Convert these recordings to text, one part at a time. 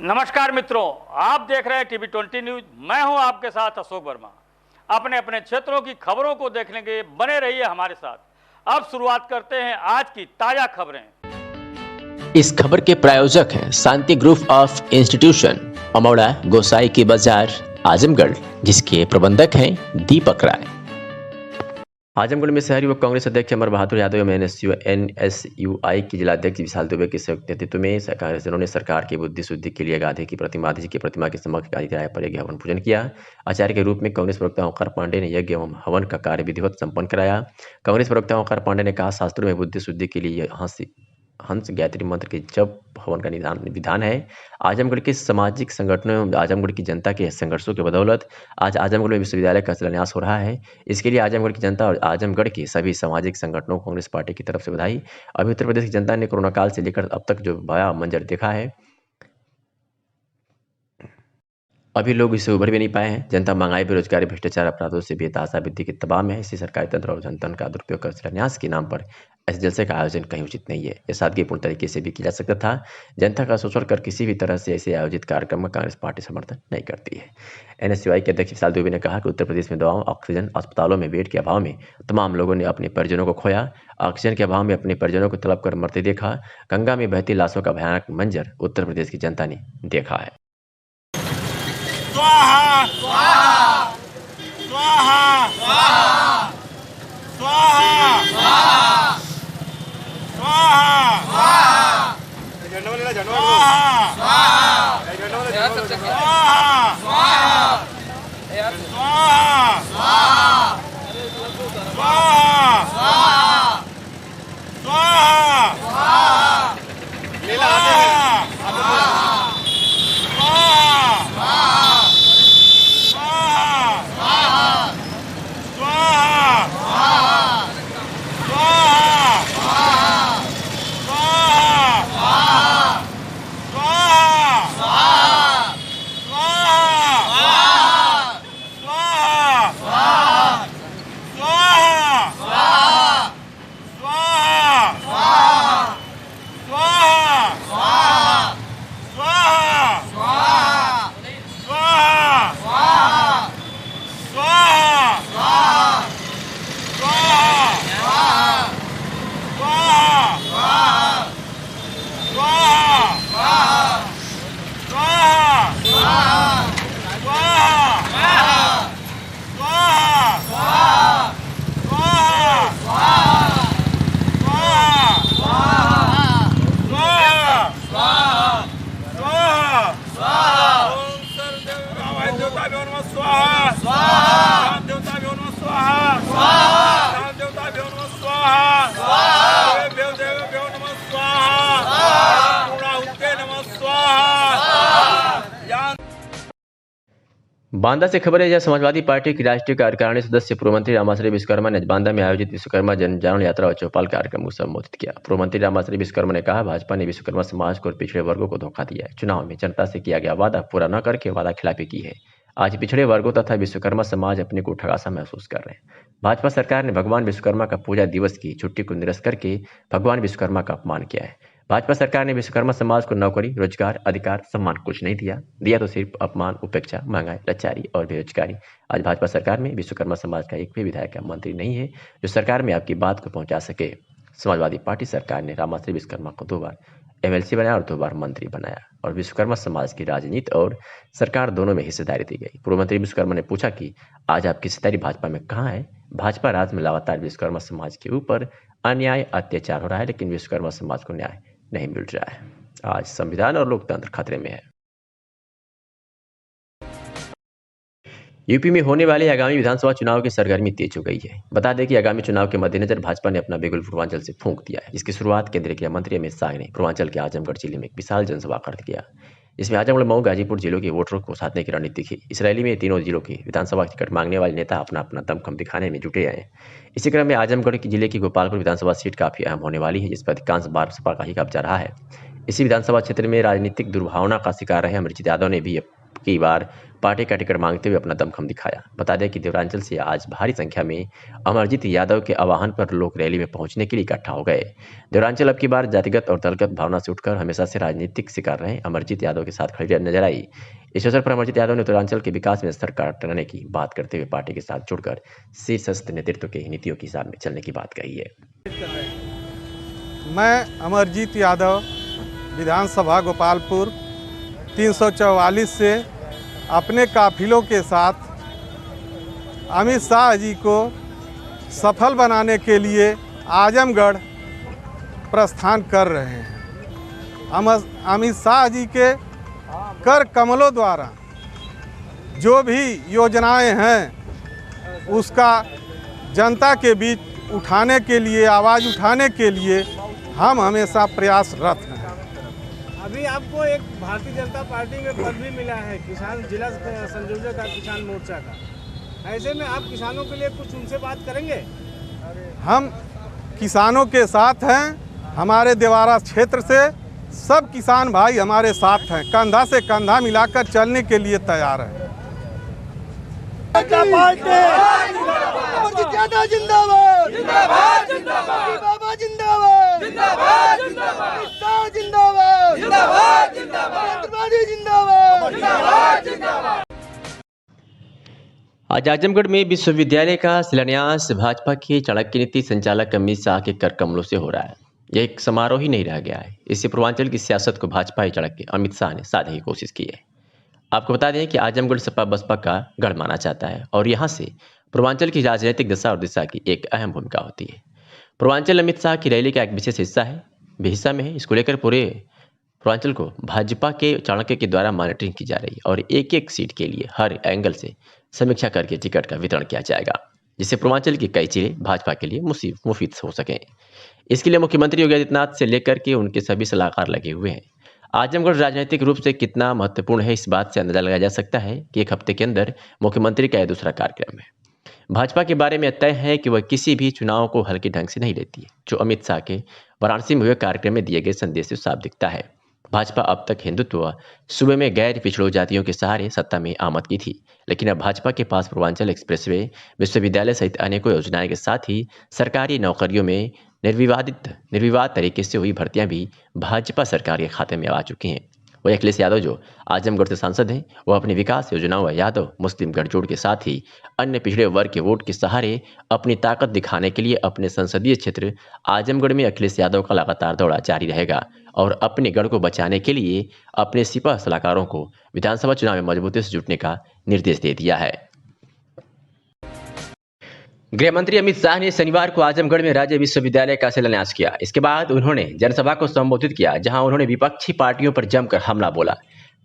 नमस्कार मित्रों, आप देख रहे हैं टीवी 20 न्यूज। मैं हूं आपके साथ अशोक वर्मा। अपने अपने क्षेत्रों की खबरों को देखने के लिए बने रहिए हमारे साथ। अब शुरुआत करते हैं आज की ताजा खबरें। इस खबर के प्रायोजक हैं शांति ग्रुप ऑफ इंस्टीट्यूशन, अमौड़ा, गोसाई की बाजार, आजमगढ़, जिसके प्रबंधक हैं दीपक राय। आजमगढ़ में शहरी व कांग्रेस अध्यक्ष अमर बहादुर यादव एवं एनएसयूआई की जिलाध्यक्ष विशाल दुबे के संयुक्त नेतृत्व में कांग्रेसियों ने सरकार की बुद्धि शुद्धि के लिए गांधी की प्रतिमा के समक्ष गांधी किराए पर यज्ञ हवन पूजन किया। आचार्य के रूप में कांग्रेस प्रवक्ता ओंकार पांडे ने यज्ञ एवं हवन का कार्य विधिवत संपन्न कराया। कांग्रेस प्रवक्ता ओंकार पांडे ने कहा, शास्त्रों में बुद्धि शुद्धि के लिए हंस गायत्री मंत्र के जप हवन का विधान है। आजमगढ़ के सामाजिक संगठनों एवं आजमगढ़ की जनता के संघर्षों के बदौलत आज आजमगढ़ में विश्वविद्यालय का शिलान्यास हो रहा है। इसके लिए आजमगढ़ की जनता और आजमगढ़ के सभी सामाजिक संगठनों को कांग्रेस पार्टी की तरफ से बधाई। अभी उत्तर प्रदेश की जनता ने कोरोना काल से लेकर अब तक जो भया मंजर देखा है, अभी लोग इससे उभर भी नहीं पाए हैं। जनता महंगाई, बेरोजगारी, भ्रष्टाचार, अपराधों से बेतहाशा वृद्धि के तबाह में है। इसी सरकारी तंत्र और जनधन का दुरुपयोग कर शिलान्यास के नाम पर ऐसे जलसे का आयोजन कहीं उचित नहीं है। यह सादगीपूर्ण तरीके से भी किया जा सकता था। जनता का शोषण कर किसी भी तरह से ऐसे आयोजित कार्यक्रम का कांग्रेस पार्टी समर्थन नहीं करती है। एनएसयूआई के अध्यक्ष विशाल दुबे ने कहा कि उत्तर प्रदेश में दवाओं, ऑक्सीजन, अस्पतालों में बेड के अभाव में तमाम लोगों ने अपने परिजनों को खोया। ऑक्सीजन के अभाव में अपने परिजनों को तड़प कर मरते देखा। गंगा में बहती लाशों का भयानक मंजर उत्तर प्रदेश की जनता ने देखा है। स्वाहा स्वाहा स्वाहा स्वाहा स्वाहा स्वाहा स्वाहा झंडा वाला झंडा स्वाहा स्वाहा झंडा वाला यार सबसे स्वाहा स्वाहा यार स्वाहा स्वाहा स्वाहा स्वाहा स्वाहा स्वाहा लीला बांदा से खबर है जहां समाजवादी पार्टी की राष्ट्रीय कार्यकारिणी सदस्य पूर्व मंत्री रामाश्रय विश्वकर्मा ने बांदा में आयोजित विश्वकर्मा जन जागरण यात्रा और चौपाल कार्यक्रम को संबोधित किया। पूर्व मंत्री रामाश्रय विश्वकर्मा ने कहा, भाजपा ने विश्वकर्मा समाज को और पिछड़े वर्गों को धोखा दिया है। चुनाव में जनता से किया गया वादा पूरा न करके वादा खिलाफी की है। आज पिछड़े वर्गों तथा विश्वकर्मा समाज अपने को ठगासा महसूस कर रहे हैं। भाजपा सरकार ने भगवान विश्वकर्मा का पूजा दिवस की छुट्टी को निरस्त करके भगवान विश्वकर्मा का अपमान किया है। भाजपा सरकार ने विश्वकर्मा समाज को नौकरी, रोजगार, अधिकार, सम्मान कुछ नहीं दिया तो सिर्फ अपमान, उपेक्षा, महंगाई, लाचारी और बेरोजगारी। आज भाजपा सरकार में विश्वकर्मा समाज का एक भी विधायक या मंत्री नहीं है जो सरकार में आपकी बात को पहुंचा सके। समाजवादी पार्टी सरकार ने रामाश्रय विश्वकर्मा को 2 बार एमएलसी बनाया और 2 बार मंत्री बनाया और विश्वकर्मा समाज की राजनीति और सरकार दोनों में हिस्सेदारी दी गई। पूर्व मंत्री विश्वकर्मा ने पूछा कि आज आपकी हिस्सेदारी भाजपा में कहाँ है? भाजपा राज में लगातार विश्वकर्मा समाज के ऊपर अन्याय, अत्याचार हो रहा है, लेकिन विश्वकर्मा समाज को न्याय नहीं मिल रहा है। आज संविधान और लोकतंत्र खतरे में है। यूपी में होने वाले आगामी विधानसभा चुनाव की सरगर्मी तेज हो गई है। बता दें कि आगामी चुनाव के मद्देनजर भाजपा ने अपना बिगुल पूर्वांचल से फूंक दिया है। इसकी शुरुआत केंद्रीय गृह मंत्री अमित शाह ने पूर्वांचल के आजमगढ़ जिले में एक विशाल जनसभा कर किया। इसमें आजमगढ़, मऊ, गाजीपुर जिलों के वोटरों को साधने की रणनीति थी। इस रैली में तीनों जिलों के विधानसभा टिकट मांगने वाले नेता अपना अपना दमखम दिखाने में जुटे हैं। इसी क्रम में आजमगढ़ की जिले की गोपालपुर विधानसभा सीट काफी अहम होने वाली है, जिस पर अधिकांश बार सपा का ही कब्जा रहा है। इसी विधानसभा क्षेत्र में राजनीतिक दुर्भावना का शिकार रहे अमरजीत यादव ने भी की बार पार्टी का टिकट मांगते हुए अपना दमखम दिखाया। बता दें कि देवरांचल से आज भारी संख्या में अमरजीत यादव के आह्वान पर लोग रैली में पहुंचने के लिए इकट्ठा हो गए। देवरांचल अब की बार जातिगत और दलगत भावना से उठकर हमेशा से राजनीतिक शिकार रहे अमरजीत यादव के साथ खड़ी नजर आई। इस अवसर पर अमरजीत यादव ने उत्तरांचल के विकास में सरकार टलाने की बात करते हुए पार्टी के साथ जुड़कर शीर्षस्थ नेतृत्व के नीतियों की हिसाब में चलने की बात कही है। मैं अमरजीत यादव विधानसभा गोपालपुर 344 से अपने काफिलों के साथ अमित शाह जी को सफल बनाने के लिए आजमगढ़ प्रस्थान कर रहे हैं। अमित शाह जी के कर कमलों द्वारा जो भी योजनाएं हैं उसका जनता के बीच उठाने के लिए, आवाज़ उठाने के लिए हम हमेशा प्रयासरत हैं। अभी आपको एक भारतीय जनता पार्टी में पद भी मिला है, किसान जिला संयोजक का किसान मोर्चा का। ऐसे में आप किसानों के लिए कुछ उनसे बात करेंगे? हम किसानों के साथ हैं। हमारे देवारा क्षेत्र से सब किसान भाई हमारे साथ हैं, कंधा से कंधा मिलाकर चलने के लिए तैयार हैं। आज आजमगढ़ में विश्वविद्यालय का शिलान्यास भाजपा के चाणक्य नीति संचालक अमित शाह के कर कमलों से हो रहा है। यह एक समारोह ही नहीं रह गया है। इससे पूर्वांचल की सियासत को भाजपा चाणक्य अमित शाह ने साधने की कोशिश की है। आपको बता दें कि आजमगढ़ सपा बसपा का गढ़ माना जाता है और यहाँ से पूर्वांचल की राजनीतिक दशा और दिशा की एक अहम भूमिका होती है। पूर्वांचल अमित शाह की रैली का एक विशेष हिस्सा में है। इसको लेकर पूरे पूर्वांचल को भाजपा के चाणक्य के द्वारा मॉनिटरिंग की जा रही है और एक एक सीट के लिए हर एंगल से समीक्षा करके टिकट का वितरण किया जाएगा, जिससे पूर्वांचल की कई चीजें भाजपा के लिए मुफीद हो सकें। इसके लिए मुख्यमंत्री योगी आदित्यनाथ से लेकर के उनके सभी सलाहकार लगे हुए हैं। आजमगढ़ राजनीतिक रूप से कितना महत्वपूर्ण है, इस बात से अंदाजा लगाया जा सकता है कि एक हफ्ते के अंदर मुख्यमंत्री का यह दूसरा कार्यक्रम है। भाजपा के बारे में तय है कि वह किसी भी चुनाव को हल्के ढंग से नहीं लेती है, जो अमित शाह के वाराणसी में हुए कार्यक्रम में दिए गए संदेश से साफ दिखता है। भाजपा अब तक हिंदुत्व सूबे में गैर पिछड़ों जातियों के सहारे सत्ता में आमद की थी, लेकिन अब भाजपा के पास पूर्वांचल एक्सप्रेसवे, विश्वविद्यालय सहित अनेकों योजनाएं के साथ ही सरकारी नौकरियों में निर्विवाद तरीके से हुई भर्तियां भी भाजपा सरकार के खाते में आ चुकी हैं। वही अखिलेश यादव जो आजमगढ़ से सांसद हैं, वो अपनी विकास योजनाओं व यादव मुस्लिम गठजोड़ के साथ ही अन्य पिछड़े वर्ग के वोट के सहारे अपनी ताकत दिखाने के लिए अपने संसदीय क्षेत्र आजमगढ़ में अखिलेश यादव का लगातार दौरा जारी रहेगा और अपने गढ़ को बचाने के लिए अपने सिपा सलाहकारों को विधानसभा चुनाव में मजबूती से जुटने का निर्देश दे दिया है। गृह मंत्री अमित शाह ने शनिवार को आजमगढ़ में राज्य विश्वविद्यालय का शिलान्यास किया। इसके बाद उन्होंने जनसभा को संबोधित किया, जहां उन्होंने विपक्षी पार्टियों पर जमकर हमला बोला।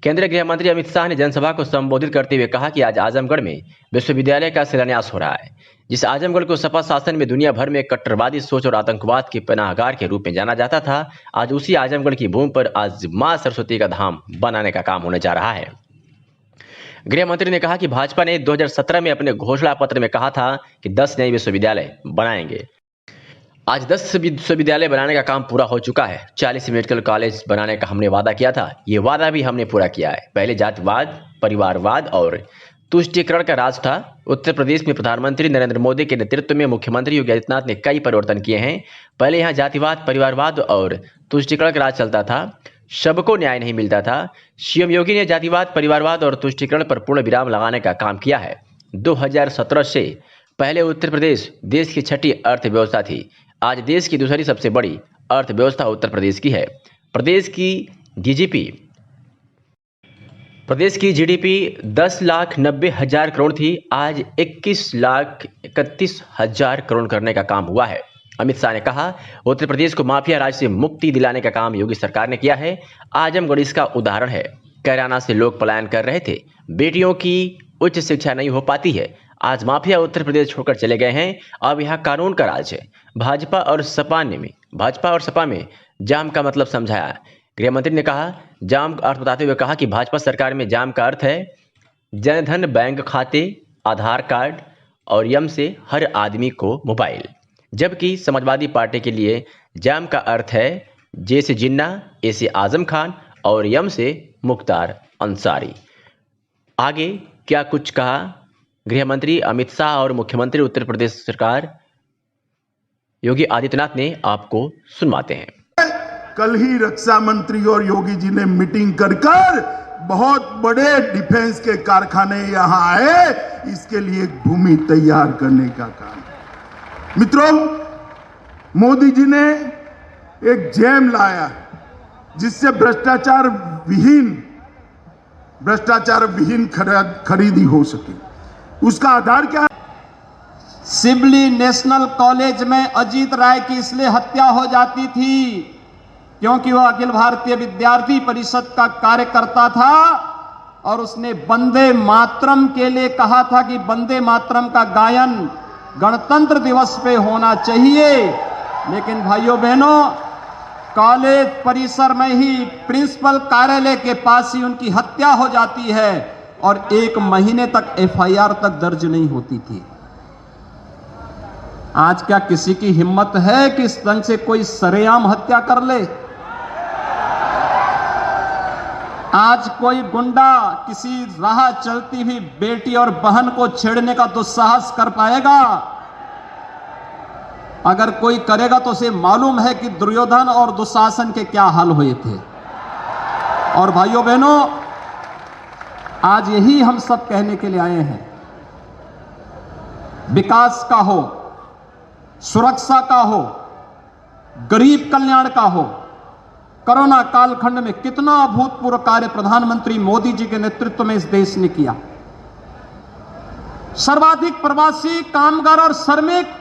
केंद्रीय गृह मंत्री अमित शाह ने जनसभा को संबोधित करते हुए कहा कि आज आजमगढ़ में विश्वविद्यालय का शिलान्यास हो रहा है। जिस आजमगढ़ को सपा शासन में दुनिया भर में कट्टरवादी सोच और आतंकवाद के पनाहगार के रूप में जाना जाता था, आज उसी आजमगढ़ की भूमि पर आज मां सरस्वती का धाम बनाने का काम होने जा रहा है। गृह मंत्री ने कहा कि भाजपा ने 2017 में अपने घोषणा पत्र में कहा था कि 10 नए विश्वविद्यालय बनाएंगे। आज 10 विश्वविद्यालय बनाने का काम पूरा हो चुका है। 40 मेडिकल कॉलेज बनाने का हमने वादा किया था, ये वादा भी हमने पूरा किया है। पहले जातिवाद, परिवारवाद और तुष्टीकरण का राज था। उत्तर प्रदेश में प्रधानमंत्री नरेंद्र मोदी के नेतृत्व में मुख्यमंत्री योगी आदित्यनाथ ने कई परिवर्तन किए हैं। पहले यहाँ जातिवाद, परिवारवाद और तुष्टीकरण का राज चलता था, सबको न्याय नहीं मिलता था। सीएम योगी ने जातिवाद, परिवारवाद और तुष्टीकरण पर पूर्ण विराम लगाने का काम किया है। 2017 से पहले उत्तर प्रदेश देश की 6ठी अर्थव्यवस्था थी। आज देश की दूसरी सबसे बड़ी अर्थव्यवस्था उत्तर प्रदेश की है। प्रदेश की जीडीपी 10,90,000 करोड़ थी, आज 21,31,000 करोड़ करने का काम हुआ है। अमित शाह ने कहा, उत्तर प्रदेश को माफिया राज से मुक्ति दिलाने का काम योगी सरकार ने किया है। आजमगढ़ इसका उदाहरण है। कैराना से लोग पलायन कर रहे थे, बेटियों की उच्च शिक्षा नहीं हो पाती है, आज माफिया उत्तर प्रदेश छोड़कर चले गए हैं। अब यहाँ कानून का राज है। भाजपा और सपा में जाम का मतलब समझाया। गृह मंत्री ने कहा, जाम का अर्थ बताते हुए कहा कि भाजपा सरकार में जाम का अर्थ है जनधन बैंक खाते, आधार कार्ड और यम से हर आदमी को मोबाइल, जबकि समाजवादी पार्टी के लिए जाम का अर्थ है जे से जिन्ना, ए से आजम खान और यम से मुख्तार अंसारी। आगे क्या कुछ कहा गृह मंत्री अमित शाह और मुख्यमंत्री उत्तर प्रदेश सरकार योगी आदित्यनाथ ने, आपको सुनवाते हैं। कल ही रक्षा मंत्री और योगी जी ने मीटिंग कर बहुत बड़े डिफेंस के कारखाने यहां आए, इसके लिए भूमि तैयार करने का काम। मित्रों, मोदी जी ने एक जैम लाया जिससे भ्रष्टाचार विहीन खरीदी हो सके। उसका आधार क्या है? सिबली नेशनल कॉलेज में अजीत राय की इसलिए हत्या हो जाती थी क्योंकि वह अखिल भारतीय विद्यार्थी परिषद का कार्यकर्ता था और उसने वंदे मातरम के लिए कहा था कि वंदे मातरम का गायन गणतंत्र दिवस पे होना चाहिए। लेकिन भाइयों बहनों, कॉलेज परिसर में ही प्रिंसिपल कार्यालय के पास ही उनकी हत्या हो जाती है और 1 महीने तक एफआईआर तक दर्ज नहीं होती थी। आज क्या किसी की हिम्मत है कि इस ढंग से कोई सरेआम हत्या कर ले? आज कोई गुंडा किसी राह चलती हुई बेटी और बहन को छेड़ने का दुस्साहस कर पाएगा? अगर कोई करेगा तो उसे मालूम है कि दुर्योधन और दुशासन के क्या हाल हुए थे। और भाइयों बहनों, आज यही हम सब कहने के लिए आए हैं। विकास का हो, सुरक्षा का हो, गरीब कल्याण का हो, कोरोना कालखंड में कितना अभूतपूर्व कार्य प्रधानमंत्री मोदी जी के नेतृत्व में इस देश ने किया। सर्वाधिक प्रवासी कामगार और श्रमिक